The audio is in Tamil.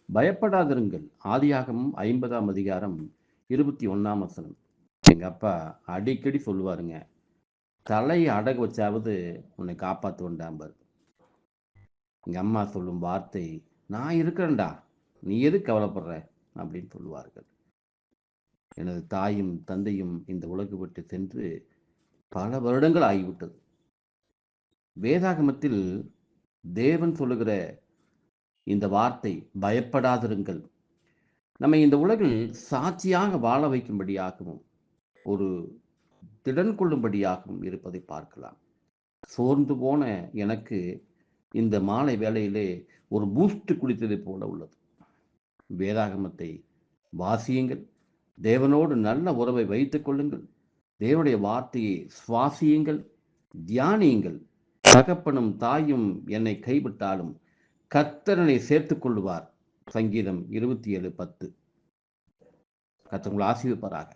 பயப்படாதிருங்கள். ஆதியாகமம் 50ஆம் அதிகாரம் 21ஆம் வசனம். எங்க அப்பா அடிக்கடி சொல்லுவாருங்க, தலையை அடகு வச்சாவது உன்னை காப்பாற்றுவேன்டாம்பார். எங்க அம்மா சொல்லும் வார்த்தை, நான் இருக்கிறேன்டா, நீ எது கவலைப்படுற அப்படின்னு சொல்லுவார்கள். எனது தாயும் தந்தையும் இந்த உலகு விட்டு சென்று பல வருடங்கள் ஆகிவிட்டது. வேதாகமத்தில் தேவன் சொல்லுகிற இந்த வார்த்தை, பயப்படாதிருங்கள், நம்மை இந்த உலகில் சாட்சியாக வாழ வைக்கும்படியாகவும் ஒரு திடன் கொள்ளும்படியாகவும் இருப்பதை பார்க்கலாம். சோர்ந்து போன எனக்கு இந்த மாலை வேளையிலே ஒரு பூஸ்ட் குடித்ததை போல உள்ளது. வேதாகமத்தை வாசியுங்கள், தேவனோடு நல்ல உறவை வைத்துக் கொள்ளுங்கள், தேவனுடைய வார்த்தையை சுவாசியுங்கள், தியானியுங்கள். தகப்பனும் தாயும் என்னை கைவிட்டாலும் கர்த்தர் என்னை சேர்த்துக் கொள்ளுவார். சங்கீதம் 27:10. கர்த்தர் உங்களை ஆசீர்வதிப்பாராக.